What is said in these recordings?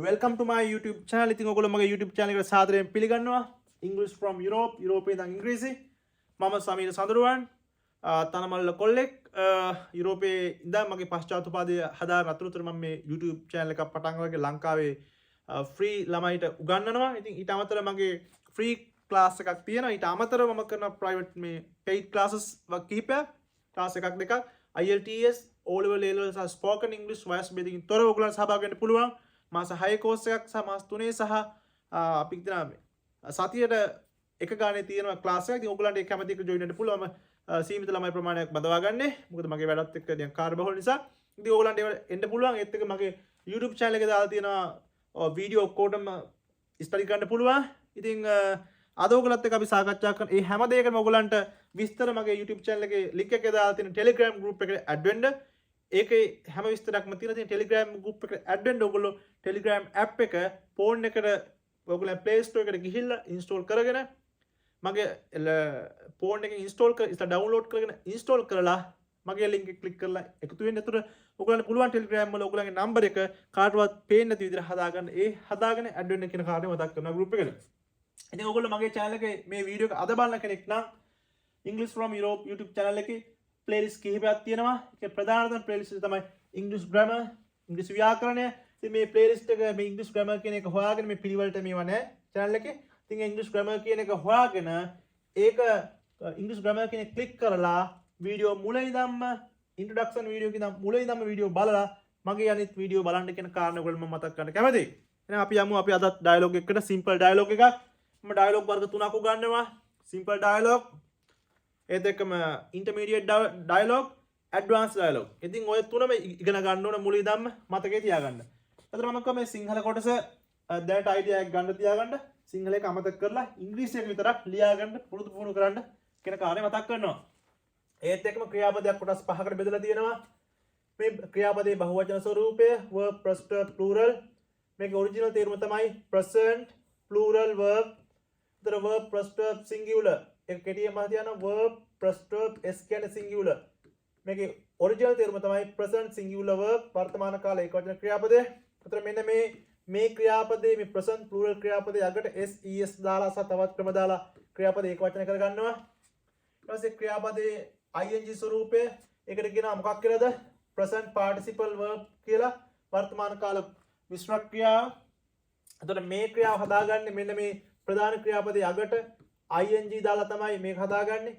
Welcome to my YouTube channel. ඉතින් ඔයගොල්ලෝ මගේ YouTube channel එකට සාදරයෙන් පිළිගන්නවා. English from Europe, යුරෝපයේ ඉඳන් ඉංග්‍රීසි. මම සමීර සඳරුවන්. තනමල්ල කොල්ලෙක්. යුරෝපයේ ඉඳන් මගේ පශ්චාත්තුපාදයේ හදාගෙන අතුරුතර මම මේ YouTube channel එකක් පටන් ගන්න ලංකාවේ free ළමයිට උගන්වනවා. ඉතින් ඊට අමතරව මගේ free class එකක් තියෙනවා. ඊට අමතරව මම කරන private මේ paid classes කිහිපයක්. class එකක් දෙකක් IELTS, O level, A level සහ spoken English වයස් බෙදකින් තොරව ඔයගොල්ලන්ට සහභාගී වෙන්න පුළුවන්. මාස 6 කෝස් එකක් සහ මාස 3 සහ අපි හිතනවා සතියට එක ගානේ තියෙනවා ක්ලාස් එකක්. ඉතින් ඔයගොල්ලන්ට ඒක කැමති එක ජොයින් වෙන්න පුළුවන්. මම සීමිත ළමයි ප්‍රමාණයක් බදවා ගන්නෙ. මොකද මගේ වැඩත් එක්ක දැන් කාර්යබහුල නිසා. ඉතින් ඔයගොල්ලන්ට ඒවට එන්න පුළුවන්. ඒත් එක්ක මගේ YouTube channel එකේ දාලා තියෙනවා වීඩියෝ ඔක්කොටම ස්ටඩි කරන්න පුළුවන්. ඉතින් අද ඔයගොල්ලත් එක්ක අපි සාකච්ඡා කරන මේ හැම දෙයකම ඔයගොල්ලන්ට විස්තර මගේ YouTube channel එකේ link එකේ දාලා තියෙන Telegram group එකට add වෙන්න. ඒකේ හැම විස්තරයක්ම තියෙනවා. තියෙන Telegram group එකට add වෙන්න ඔයගොල්ලෝ Telegram app එක phone එකට ඔයගොල්ලෝ Play Store එකට ගිහිල්ලා install කරගෙන මගේ phone එකෙන් install කරලා download කරගෙන install කරලා මගේ link එක click කරලා එකතු වෙන්න. එතකොට ඔයගොල්ලන්ට පුළුවන් Telegram වල ඔයගොල්ලන්ගේ number එක කාටවත් පේන්නේ නැති විදිහට හදාගන්න. ඒ හදාගෙන add වෙන්න කියන කාරණේ මතක් කරනවා group එකට. ඉතින් ඔයගොල්ලෝ මගේ channel එකේ මේ වීඩියෝ එක අද බලන කෙනෙක් නම් English from Europe YouTube channel එකේ playlist කිහිපයක් තියෙනවා. ඒකේ ප්‍රධානම playlist එක තමයි English grammar, English ව්‍යාකරණය. ඉතින් මේ playlist එක මේ English grammar කියන එක හොයාගෙන මේ පිළිවෙලට මේවා නැහැ channel එකේ. ඉතින් English grammar කියන එක හොයාගෙන ඒක English grammar කියන එක click කරලා වීඩියෝ මුල ඉඳන්ම introduction වීඩියෝ කියන මුල ඉඳන්ම වීඩියෝ බලලා මගේ අනිත් වීඩියෝ බලන්න කියන කාරණා ඔයගොල්ලෝ මම මතක් කරන්න කැමතියි. එහෙනම් අපි යමු අපි අදත් dialogue එකකට simple dialogue එකක්. මම dialogue වර්ග තුනක් උගන්වනවා. simple dialogue ඒ දෙකම intermediate dialogue, advanced dialogue. ඉතින් ඔය තුනම ඉගෙන ගන්න ඕන මුලින් ඉඳන්ම මතකේ තියාගන්න. එතකොට මම කිව්වා මේ සිංහල කොටස දැනට idea එකක් ගන්න තියාගන්න. සිංහල එක අමතක කරලා ඉංග්‍රීසි එක විතරක් ලියාගන්න පුරුදු කරන්න කියන කාරණේ මතක් කරනවා. ඒත් එක්කම ක්‍රියාපදයක් කොටස් පහකට බෙදලා තියෙනවා. මේ ක්‍රියාපදයේ බහුවචන ස්වරූපය verb, past, plural. මේකේ original තේරුම තමයි present, plural verb. ඒතර verb, past, singular. एक केटीएम माहिती verb past s කියන්නේ singular. මේකේ original තේරුම තමයි present singular verb වර්තමාන කාල ඒකවචන ක්‍රියාපදය. අතන මෙන්න මේ ක්‍රියාපදයේ මේ present plural ක්‍රියාපදයේ අගට s es දාලා සහ තවත් ක්‍රම දාලා ක්‍රියාපද ඒකවචන කරගන්නවා. ඊට පස්සේ ක්‍රියාපදයේ ing ස්වරූපය ඒකට කියනවා මොකක් කියලාද? present participle verb කියලා වර්තමාන කාල මිශ්‍ර ක්‍රියාව. එතකොට මේ ක්‍රියාව හදාගන්නේ මෙන්න මේ ප්‍රධාන ක්‍රියාපදයේ අගට ing දාලා තමයි මේක හදාගන්නේ.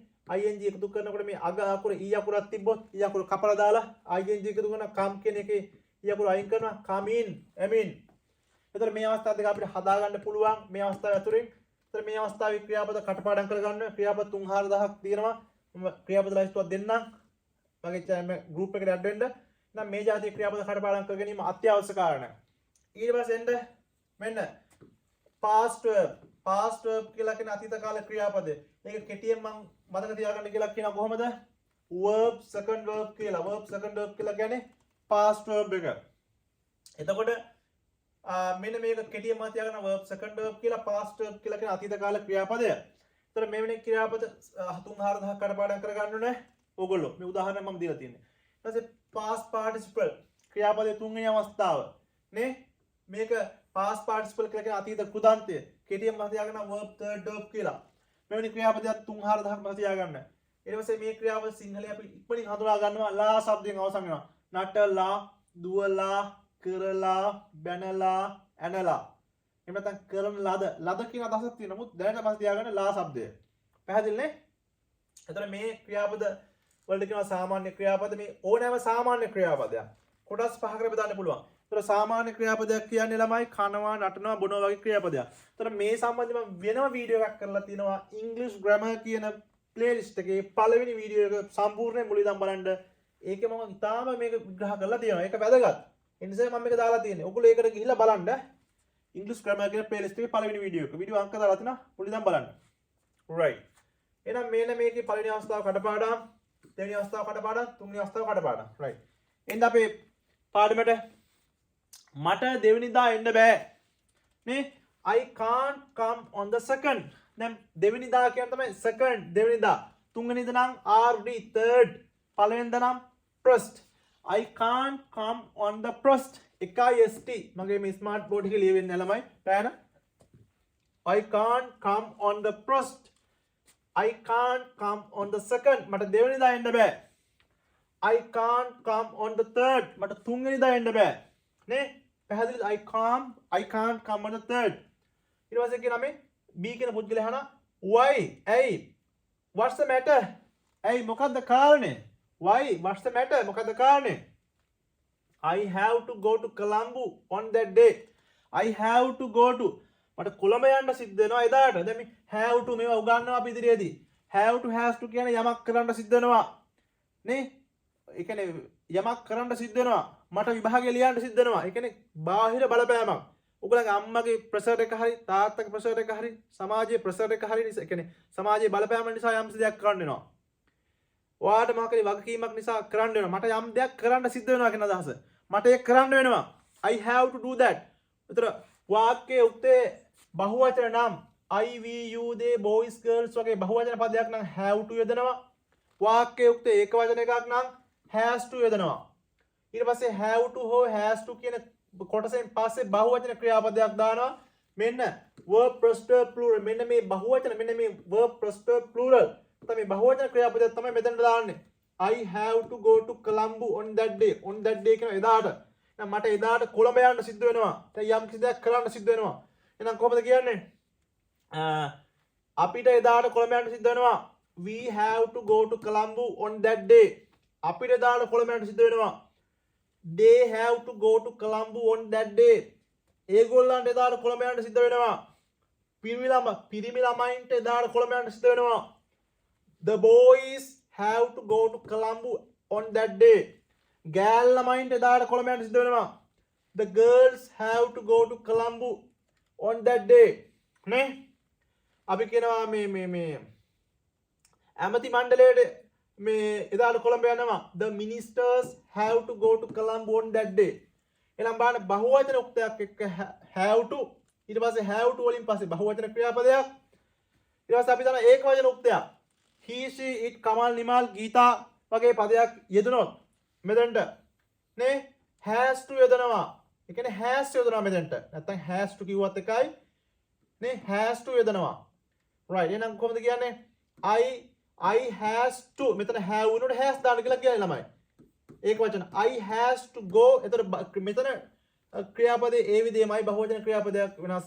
ing එකතු කරනකොට මේ අග අකුර e අකුරක් තිබ්බොත් e අකුර කපලා දාලා ing එකතු කරන come කියන එකේ e අකුර අයින් කරනවා come in, am in. එතකොට මේ අවස්ථාව දෙක අපිට හදාගන්න පුළුවන් මේ අවස්ථාව ඇතුලෙන්. එතකොට මේ අවස්ථාවේ ක්‍රියාපද කටපාඩම් කරගන්න ක්‍රියාපද 3-4000ක් තියෙනවා. මම ක්‍රියාපද ලයිස්ට්ුවක් දෙන්නම්. මගේ channel group එකට add වෙන්න. එහෙනම් මේ જાතිය ක්‍රියාපද කටපාඩම් කර ගැනීම අත්‍යවශ්‍ය කාරණා. ඊට පස්සේ එන්න මෙන්න past verb කියලා කියන අතීත කාල ක්‍රියාපදය. ඒක කෙටියෙන් මම මතක තියාගන්න කියලා කියනවා කොහොමද? verb second verb කියලා. verb second verb කියලා කියන්නේ past verb එක. එතකොට මෙන්න මේක කෙටියෙන් මතක තියාගන්න verb second verb කියලා past verb කියලා කියන අතීත කාල ක්‍රියාපදය. ඒතර මෙවැනි ක්‍රියාපද 3-4000ක් කඩපාඩම් කරගන්න ඕනේ ඕගොල්ලෝ. මේ උදාහරණයක් මම දීලා තියෙන්නේ. ඊට පස්සේ past participle ක්‍රියාපදයේ තුන්වෙනි අවස්ථාව නේ මේක past participle කියලා කියන අතීත කෘදාන්තය. කෙටියෙන් මතක තියාගන්න verb third verb කියලා. මෙවැනි ක්‍රියාපදයක් 3-4000ක් මතක තියාගන්න. ඊට පස්සේ මේ ක්‍රියාපද සිංහලයේ අපි ඉක්මනින් හඳුනා ගන්නවා ලා શબ્දයෙන් අවසන් වෙනවා. නටලා, දුවලා, කරලා, බැනලා, ඇනලා. එහෙම නැත්නම් කරන ලද කියන අදහසක් තියෙනවා. නමුත් දැනට මතක තියාගන්න ලා શબ્දය. පැහැදිලි නේ? එතකොට මේ ක්‍රියාපද වලට කියනවා සාමාන්‍ය ක්‍රියාපද. මේ ඕනෑම සාමාන්‍ය ක්‍රියාපදයක් කොටස් පහකට බෙදන්න පුළුවන්. ඒතර සාමාන්‍ය ක්‍රියාපදයක් කියන්නේ ළමයි කනවා, නටනවා, බොනවා වගේ ක්‍රියාපදයක්. ඒතර මේ සම්බන්ධව වෙනම වීඩියෝ එකක් කරලා තියෙනවා English grammar කියන playlist එකේ පළවෙනි වීඩියෝ එක සම්පූර්ණයෙන් මුලින් ඉඳන් බලන්න. ඒකේ මම ඉතාලම මේක විග්‍රහ කරලා තියෙනවා. ඒක වැදගත්. ඒ නිසා මම මේක දාලා තියෙන්නේ. ඔයගොල්ලෝ ඒකට ගිහිල්ලා බලන්න. English grammar කියන playlist එකේ පළවෙනි වීඩියෝ එක. වීඩියෝ අංක දාලා තිනවා. මුලින් ඉඳන් බලන්න. right. එහෙනම් මේන මේකේ පළවෙනි අවස්ථාව කඩපාඩම්, දෙවෙනි අවස්ථාව කඩපාඩම්, තුන්වෙනි අවස්ථාව කඩපාඩම්. right. එහෙනම් අපේ පාඩමට මට දෙවෙනිදා එන්න බෑ නේ. I can't come on the second. දැන් දෙවෙනිදා කියන්නේ තමයි second දෙවෙනිදා. තුන්වෙනිදා නම් RD third. පළවෙනිදා නම් first. I can't come on the first. එකයි st මගේ මේ ස්මාර්ට් බෝඩ් එකේ ලියවෙන්නේ ළමයි පෑන. I can't come on the first. I can't come on the second. මට දෙවෙනිදා එන්න බෑ. I can't come on the third. මට තුන්වෙනිදා එන්න බෑ. නේ? පැහැදිලිද? I can't come on the third. ඊට පස්සේ කියනවා මේ B කියන පුද්ගලයා අහනවා why? ඇයි? What's the matter? ඇයි මොකද්ද කාරණේ? Why? What's the matter? මොකද්ද කාරණේ? I have to go to Colombo on that day. I have to go to මට කොළඹ යන්න සිද්ධ වෙනවා එදාට. දැන් මේ have to මේවා උගන්වනවා අපි ඉදිරියේදී. have to has to කියන්නේ යමක් කරන්න සිද්ධ වෙනවා. නේ? ඒ කියන්නේ යමක් කරන්න සිද්ධ වෙනවා. මට විභාගය ලියන්න සිද්ධ වෙනවා. ඒ කියන්නේ බාහිර බලපෑමක්. ඔයගොල්ලන්ගේ අම්මගේ ප්‍රෙෂර් එක හරි තාත්තගේ ප්‍රෙෂර් එක හරි සමාජයේ ප්‍රෙෂර් එක හරි නිසා ඒ කියන්නේ සමාජයේ බලපෑම නිසා යම් දෙයක් කරන්න වෙනවා. ඔයාට මොකක්ද වගකීමක් නිසා කරන්න වෙනවා. මට යම් දෙයක් කරන්න සිද්ධ වෙනවා කියන අදහස. මට ඒක කරන්න වෙනවා. I have to do that. උතර වාක්‍යයේ උත්තේ බහුවචන නම් I we you they boys girls වගේ බහුවචන පදයක් නම් have to යොදනවා. වාක්‍යයේ උත්තේ ඒකවචන එකක් නම් has to යොදනවා. ඊට පස්සේ have to හෝ has to කියන කොටසෙන් පස්සේ බහුවචන ක්‍රියාපදයක් දානවා. මෙන්න verb plus verb plural. මෙන්න මේ බහුවචන මෙන්න මේ verb plus verb plural. තමයි බහුවචන ක්‍රියාපදයක් තමයි මෙතනට දාන්නේ. I have to go to Colombo on that day. On that day කියන එදාට. එහෙනම් මට එදාට කොළඹ යන්න සිද්ධ වෙනවා. දැන් යම් කිසි දෙයක් කරන්න සිද්ධ වෙනවා. එහෙනම් කොහොමද කියන්නේ? අපිට එදාට කොළඹ යන්න සිද්ධ වෙනවා. We have to go to Colombo on that day. අපිට එදාට කොළඹ යන්න සිද්ධ වෙනවා. They have to go to Colombo on that day. ඒගොල්ලන්ට එදාට කොළඹ යන්න සිද්ධ වෙනවා. පිරිමි ළමයින්ට එදාට කොළඹ යන්න සිද්ධ වෙනවා. The boys have to go to Colombo on that day. ගෑල් ළමයින්ට එදාට කොළඹ යන්න සිද්ධ වෙනවා. The girls have to go to Colombo on that day. නේ? අපි කියනවා මේ ඇමති මණ්ඩලයට මේ එදාට කොළඹ යනවා. The ministers have to go to Colombo on that day. එහෙනම් බලන්න බහුවචන උක්තයක් එක්ක have to ඊට පස්සේ have to වලින් පස්සේ බහුවචන ක්‍රියාපදයක් ඊට පස්සේ අපි දාන ඒකවචන උක්තයක් he she it Kamal Nimal Geetha වගේ පදයක් යෙදුනොත් මෙතනට නේ has to යොදනවා. ඒ කියන්නේ has යොදනවා මෙතනට. නැත්නම් has to කිව්වත් එකයි නේ has to යොදනවා. right එහෙනම් කොහොමද කියන්නේ? I has to මෙතන have උනොත් has දාන්න කියලා කියන්නේ ළමයි. ඒක වචන I has to go. එතන මෙතන ක්‍රියාපදේ ඒ විදිහමයි බහුවචන ක්‍රියාපදයක් වෙනස්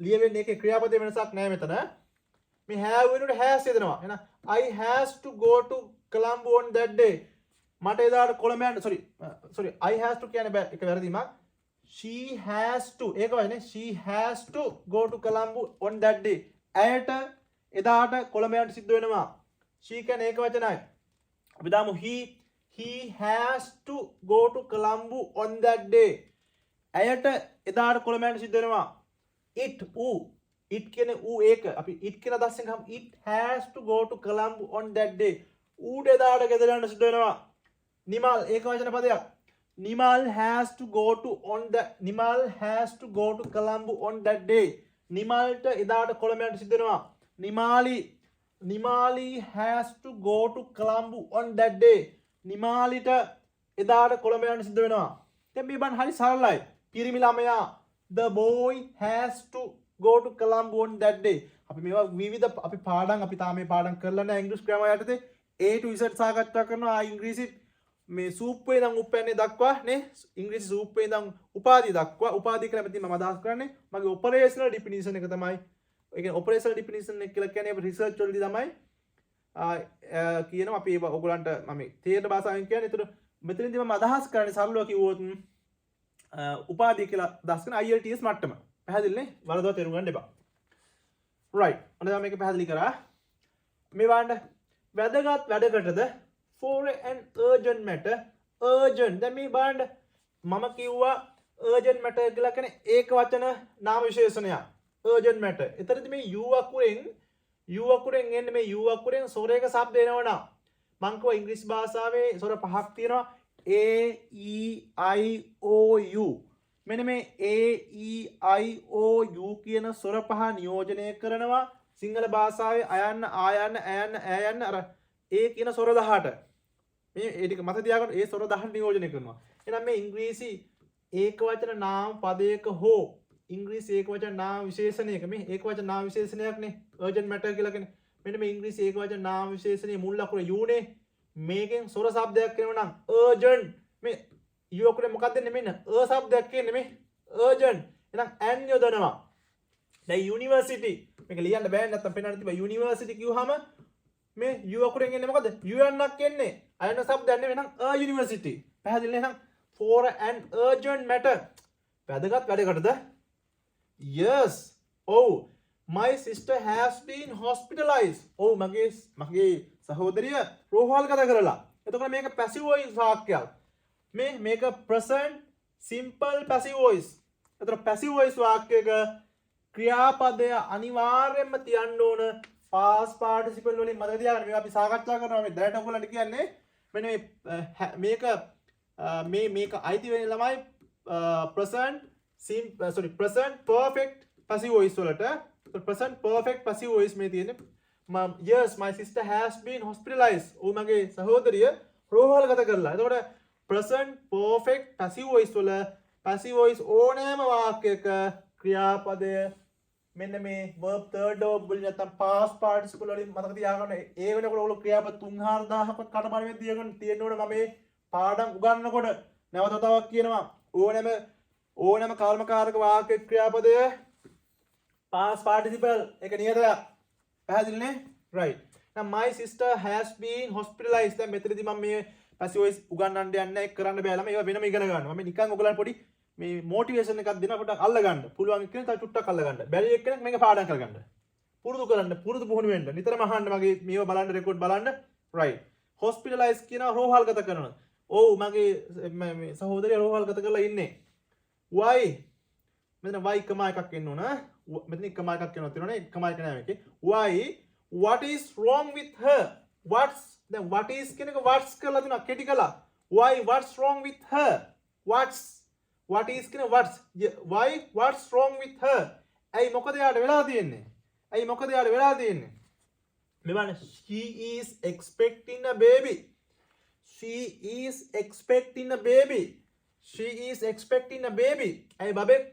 ලියවෙන්නේ ඒකේ ක්‍රියාපදේ වෙනසක් නැහැ මෙතන. මේ have වෙනුවට has යදනවා. එහෙනම් I has to go to Colombo on that day. මට එදාට කොළඹ යන්න sorry I has to කියන්නේ බෑ ඒක වැරදීමක්. She has to ඒක වයිනේ she has to go to Colombo on that day. ඇයට එදාට කොළඹ යන්න සිද්ධ වෙනවා. she කියන්නේ ඒක වචනයි. අපි දාමු he has to go to Colombo on that day. ඇයට එදාට කොළඹ යන්න සිද්ධ වෙනවා. it කියන්නේ ඒක අපි it කියන අදහසෙන් ගමු it has to go to Colombo on that day. ඌට එදාට ගෙදර යන්න සිද්ධ වෙනවා. නිමල් ඒක වචන පදයක්. Nimal has to go to Colombo on that day. නිමල්ට එදාට කොළඹ යන්න සිද්ධ වෙනවා. Nimali has to go to Colombo on that day. නිමාලිට එදාට කොළඹ යන්න සිද්ධ වෙනවා. දැන් මේ බන් හරි සරලයි. පිරිමි ළමයා the boy has to go to Colombo on that day. අපි මේවා විවිධ අපි පාඩම් අපි තාම මේ පාඩම් කරලා නැහැ ඉංග්‍රීසි ග්‍රැමර් යටතේ A to Z සාකච්ඡා කරනවා. ඉංග්‍රීසි මේ සූප්පේ ඉඳන් උප්පැන්නේ දක්වා නේ ඉංග්‍රීසි සූප්පේ ඉඳන් උපාධිය දක්වා උපාධිය කියලා මෙතන මම අදහස් කරන්නේ මගේ ඔපරේෂනල් ඩිෆිනිෂන් එක තමයි. ඒ කියන්නේ ඔපරේෂනල් ඩිෆිනිෂන් එක කියලා කියන්නේ අපි රිසර්ච් වලදී තමයි කියනවා අපි ඔයගලන්ට මම තේරෙන භාෂාවෙන් කියන්නේ. ඒතර මෙතනදී මම අදහස් කරන්නේ සරලව කිව්වොත් උපාධිය කියලා අදහස් කරන IELTS මට්ටම. පැහැදිලිනේ? වරදවා තේරුම් ගන්න එපා. right. අන්න දැන් මේක පැහැදිලි කරා. මේ වань වැදගත් වැඩකටද for an urgent matter urgent. දැන් මේ බලන්න මම කිව්වා urgent matter කියලා කියන්නේ ඒක වචන නාම විශේෂණයක්. urgent matter. එතනදී මේ u අකුරෙන් එන්නේ මේ u අකුරෙන් ස්වරයක શબ્ද එනවා නම් මම කිව්වා ඉංග්‍රීසි භාෂාවේ ස්වර පහක් තියෙනවා a e i o u. මෙන්න මේ a e i o u කියන ස්වර පහ නියෝජනය කරනවා සිංහල භාෂාවේ අයන්න ආයන්න ඈයන්න ඈයන්න අර ඒ කියන ස්වර 18. මේ ඒ ටික මත තියාගන්න ඒ ස්වර 10 නියෝජනය කරනවා. එහෙනම් මේ ඉංග්‍රීසි ඒක වචන නාම පදයක හෝ ඉංග්‍රීසි ඒක වචන නාම විශේෂණයක මේ ඒක වචන නාම විශේෂණයක්නේ urgent matter කියලා කියන්නේ. මෙන්න මේ ඉංග්‍රීසි ඒක වචන නාම විශේෂණයේ මුල් ලකුණ u නේ. මේකෙන් ස්වර શબ્දයක් කියනවා නම් urgent මේ u අකුරේ මොකක්ද දෙන්නේ මෙන්න શબ્දයක් කියන්නේ මේ urgent. එහෙනම් an යොදනවා. දැන් university මේක ලියන්න බෑ නැත්තම් පෙන්නන්න තිබා university කිව්වහම මේ u අකුරෙන් එන්නේ මොකද? un එන්නේ. අයන શબ્දයක් නෙවෙයි එහෙනම් a university. පැහැදිලි එහෙනම් for an urgent matter. වැදගත් වැඩකටද? Yes. Oh, my sister has been hospitalized. Oh, මගේ සහෝදරිය රෝහල්ගත කරලා. එතකොට මේක passive voice වාක්‍යයක්. මේක present simple passive voice. එතකොට passive voice වාක්‍යයක ක්‍රියාපදය අනිවාර්යයෙන්ම තියන්න ඕන past participle වලින් මතක තියාගන්න. මේක අපි සාකච්ඡා කරනවා මේ දැනට ඔයගොල්ලන්ට කියන්නේ මෙන්න මේක අයිති වෙන්නේ ළමයි present perfect passive voice වලට. present perfect passive voice මේ තියෙන්නේ. Yes, my sister has been hospitalized. ඔව් මගේ සහෝදරිය රෝහල්ගත කරලා. එතකොට present perfect passive voice වල passive voice ඕනෑම වාක්‍යයක ක්‍රියාපදය මෙන්න මේ verb third verb වලින් නැත්නම් past participle වලින් මතක තියාගන්න. ඒ වෙනකොට ඔයගොල්ලෝ ක්‍රියාපද 3-4000ක් කටපාඩම් තියාගෙන තියෙන්න ඕනේ. මම මේ පාඩම් උගන්වනකොට නැවත තවක් කියනවා ඕනෑම කර්මකාරක වාක්‍ය ක්‍රියාපදය past participle එක නියතයක්. පැහැදිලිනේ? right. now my sister has been hospitalized. දැන් මෙතනදී මම මේ passive voice උගන්වන්න යන්නේ නැහැ. කරන්න බෑ ළමයි. ඒවා වෙනම ඉගෙන ගන්නවා. මම නිකන් ඔයගලන්ට පොඩි මේ මොටිවේෂන් එකක් දෙනවා පොඩ්ඩක් අල්ල ගන්න. පුළුවන් එක්කෙනෙක් තව චුට්ටක් අල්ල ගන්න. බැරි එක්කෙනෙක් මේක පාඩම් කරගන්න. පුරුදු කරන්න. පුරුදු පුහුණු වෙන්න. නිතරම අහන්න මගේ මේව බලන්න රෙකෝඩ් බලන්න. right. hospitalized කියනවා රෝහල්ගත කරනවා. ඔව් මගේ මේ සහෝදරිය රෝහල්ගත කරලා ඉන්නේ. why? මෙතන why කම එකක් එන්න ඕන. මෙතන කම එකක් එනවා තියෙනවනේ. කම එක නෑ මේකේ. why? what is wrong with her? දැන් what is කියන එක what's කරලා දෙනවා කෙටි කළා. why what's wrong with her? what is කියන what's why what's wrong with her? ඇයි මොකද යාට වෙලා තියෙන්නේ? මේ බලන්න she is expecting a baby. ඇයි බබෙක්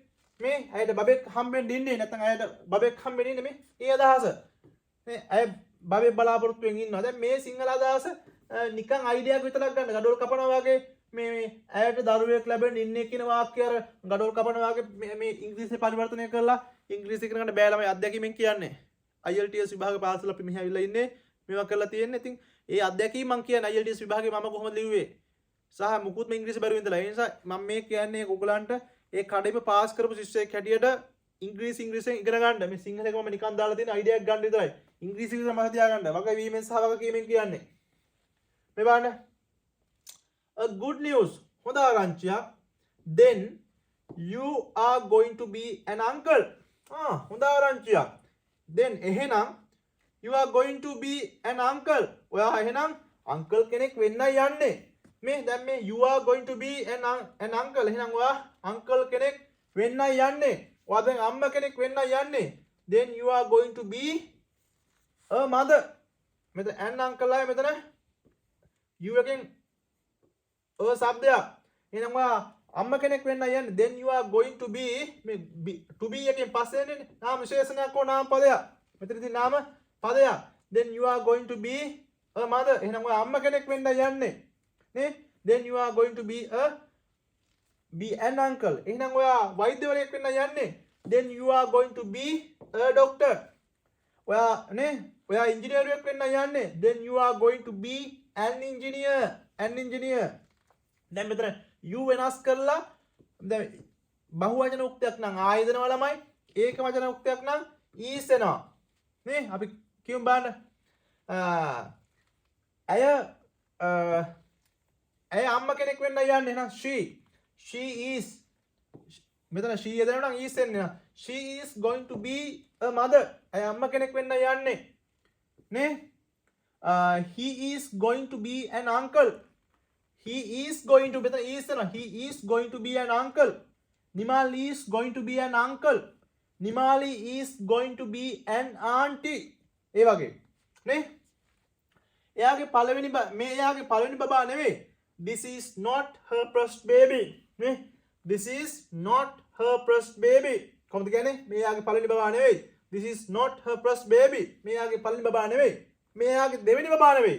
මේ ඇයිද බබෙක් හම්බෙන්න ඉන්නේ නැත්නම් ඇයිද බබෙක් හම්බෙන්න ඉන්නේ මේ ඒ අදහස මේ ඇයි බබෙක් බලාපොරොත්තු වෙමින් ඉන්නවා. දැන් මේ සිංහල අදහස නිකන් අයිඩියාවක් විතරක් ගන්න ගඩොල් කපනවා වගේ මේ ඇයට දරුවෙක් ලැබෙන්න ඉන්නේ කියන වාක්‍ය අර ගඩොල් කපනවා වගේ මේ ඉංග්‍රීසි පරිවර්තනය කරලා ඉංග්‍රීසි ඉගෙන ගන්න බෑ ළමයි අධ්‍යක්ීමෙන් කියන්නේ. IELTS විභාග පාසල අපි මෙහි ඇවිල්ලා ඉන්නේ මේවා කරලා තියෙන්නේ. ඉතින් ඒ අධ්‍යක්ීම මම කියන්නේ IELTS විභාගේ මම කොහොමද ලිව්වේ සහ මුකුත්ම ඉංග්‍රීසි බැරුව ඉඳලා. ඒ නිසා මම මේ කියන්නේ ඔයගලන්ට ඒ කඩේම පාස් කරපු ශිෂ්‍යයෙක් හැටියට ඉංග්‍රීසියෙන් ඉගෙන ගන්න. මේ සිංහල එක මම නිකන් දාලා තියෙන අයිඩියා එකක් ගන්න විතරයි. ඉංග්‍රීසි විතර මම තියාගන්න. වගේ වීමෙන් සහ වගකීමෙන් කියන්නේ. මේ බලන්න. A good news. හොඳ ආරංචියක්. Then you are going to be an uncle. හොඳ ආරංචියක්. Then එහෙනම් you are going to be an uncle. ඔයා එහෙනම් uncle කෙනෙක් වෙන්නයි යන්නේ. මේ දැන් මේ you are going to be an uncle. එහෙනම් ඔයා uncle කෙනෙක් වෙන්නයි යන්නේ. ඔයා දැන් අම්මා කෙනෙක් වෙන්නයි යන්නේ. Then you are going to be a mother. මෙතන an uncle අය මෙතන you එකෙන් શબ્දයක්. එහෙනම් ඔයා අම්මා කෙනෙක් වෙන්නයි යන්නේ. Then you are going to be මේ to be එකෙන් පස්සේ එන්නේ නාම විශේෂණයක් හෝ නාම පදයක්. මෙතනදී නාම පදයක්. Then you are going to be a mother. එහෙනම් ඔයා අම්මා කෙනෙක් වෙන්නයි යන්නේ. නේ? Then you are going to be an uncle. එහෙනම් ඔයා වෛද්‍යවරයෙක් වෙන්නයි යන්නේ. Then you are going to be a doctor. ඔයා නේ? ඔයා ඉංජිනේරුවෙක් වෙන්නයි යන්නේ. Then you are going to be an engineer. දැන් මෙතන you වෙනස් කරලා දැන් බහුවචන උක්තයක් නම් ආයතනවා ළමයි. ඒක වචන උක්තයක් නම් is එනවා. නේ? අපි කියමු බලන්න. ඇය අම්මා කෙනෙක් වෙන්නයි යන්නේ. එහෙනම් she is මෙතන she යදනවා නම් is එන්නේ. she is going to be a mother. ඇය අම්මා කෙනෙක් වෙන්නයි යන්නේ. නේ? he is going to be an uncle. he is going to මෙතන is එනවා. he is going to be an uncle. Nimali is going to be an uncle. Nimali is going to be an auntie. ඒ වගේ නේ? එයාගේ පළවෙනි මේ එයාගේ පළවෙනි බබා නෙවෙයි. This is not her first baby. නේ? This is not her first baby. කොහොමද කියන්නේ? මේ එයාගේ පළවෙනි බබා නෙවෙයි. This is not her first baby. මේ එයාගේ පළවෙනි බබා නෙවෙයි. මේ එයාගේ දෙවෙනි බබා නෙවෙයි.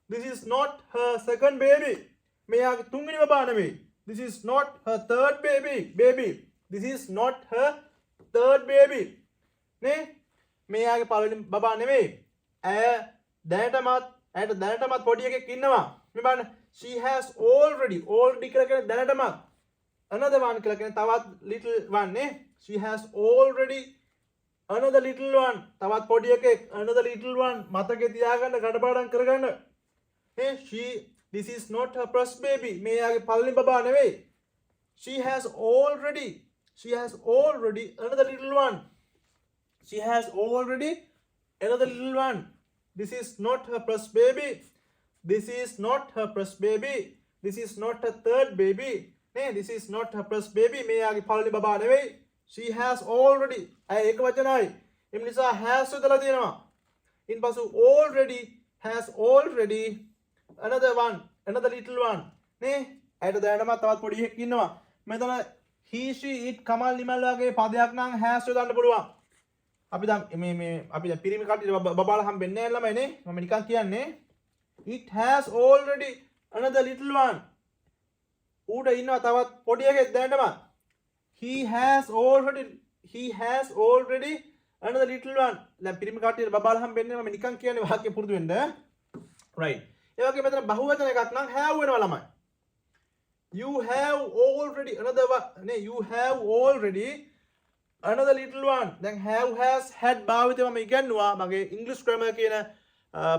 This is not her second baby. මේ එයාගේ තුන්වෙනි බබා නෙවෙයි. This is not her third baby. This is not her third baby. නේ? මේ එයාගේ පළවෙනි බබා නෙවෙයි. ඇය දැනටමත් පොඩි එකෙක් ඉන්නවා. මේ බලන්න. She has already කියලා කියන්නේ දැනටමත්. Another one කියලා කියන්නේ තවත් little one නේ. She has already another little one. තවත් පොඩි එකෙක්. Another little one. මතකේ තියාගන්න කඩපාඩම් කරගන්න. This is not her first baby. මේ යාගේ පළවෙනි බබා නෙවෙයි. She has already another little one. She has already another little one. This is not her first baby. This is not her first baby. This is not her third baby. This is not her first baby. මේ යාගේ පළවෙනි බබා නෙවෙයි. She has already. ඒක වචනයි. එම් නිසා has යොදලා තියෙනවා. ඉන්පසු already another little one. නේ? ඇයට දැනටමත් තවත් පොඩි එකෙක් ඉන්නවා. මෙතන he she it Kamal Nimal වගේ පදයක් නම් has යොදන්න පුළුවන්. අපි දැන් අපි දැන් පිරිමි කට්ටියට බබාලා හම්බෙන්නේ නැහැ ළමයි නේ. මම නිකන් කියන්නේ it has already another little one. ඌට ඉන්නවා තවත් පොඩි එකෙක් දැනටමත්. He has already another little one. දැන් පිරිමි කට්ටියට බබාලා හම්බෙන්නේ නැහැ. මම නිකන් කියන්නේ වාක්‍ය පුරුදු වෙන්න. right. ඒ වගේ මෙතන බහුවචන එකක් නම් have වෙනවා ළමයි. You have already another little one. දැන් have has had භාවිතය මම ඉගෙනුවා මගේ English grammar කියන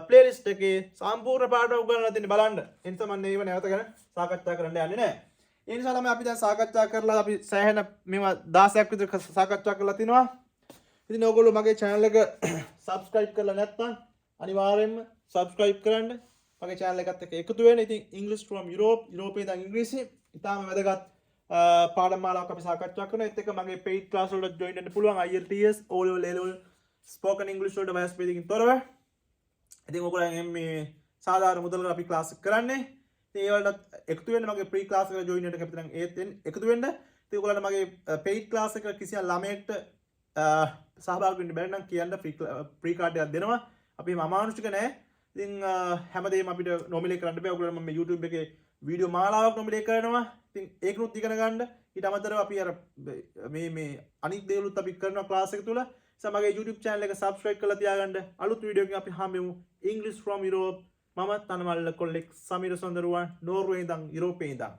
playlist එකේ සම්පූර්ණ පාඩම උගන්වලා තියෙන බලන්න. ඒ නිසා මම මේව නැවත ගැන සාකච්ඡා කරන්න යන්නේ නැහැ. ඒ නිසා තමයි අපි දැන් සාකච්ඡා කරලා අපි සෑහෙන මේවා 16ක් විතර සාකච්ඡා කරලා තිනවා. ඉතින් ඔයගොල්ලෝ මගේ channel එක subscribe කරලා නැත්නම් අනිවාර්යයෙන්ම subscribe කරන්න. මගේ channel එකත් එක්ක එකතු වෙන්න. ඉතින් English from Europe, යුරෝපයේ ඉඳන් ඉංග්‍රීසි ඉතාම වැදගත් පාඩම් මාලාවක් අපි සාකච්ඡා කරනවා. ඒත් එක්ක මගේ paid class වලට join වෙන්න පුළුවන්. IELTS, O level, A level, spoken English වලට වයස් ભેදකින් තොරව. ඉතින් ඔයගොල්ලන් මේ සාධාරණ මුදලකට අපි class එක කරන්නේ. ඉතින් ඒ වලට එකතු වෙන්න මගේ free class එකට join වෙන්න කැමති නම් ඒත් එකතු වෙන්න. ඉතින් ඔයගොල්ලන්ට මගේ paid class එක කිසියම් ළමයෙක්ට සහභාගී වෙන්න බැරි නම් කියන්න free card එකක් දෙනවා. අපි අමානුෂික නෑ. ඉතින් හැමදේම අපිට නොමිලේ කරන්න බෑ. ඔයගොල්ලෝ මම YouTube එකේ වීඩියෝ මාලාවක් නොමිලේ කරනවා. ඉතින් ඒකනුත් ඉගෙන ගන්න. ඊට අමතරව අපි අර මේ අනිත් දේවලුත් අපි කරනවා ක්ලාස් එක තුල. මගේ YouTube channel එක subscribe කරලා තියාගන්න. අලුත් වීඩියෝ එකකින් අපි හම්බෙමු. English from Europe. මම තනමල්ල කොල්ලෙක් සමීර සොන්දරුවන් නෝර්වේ ඉඳන් යුරෝපයේ ඉඳන්.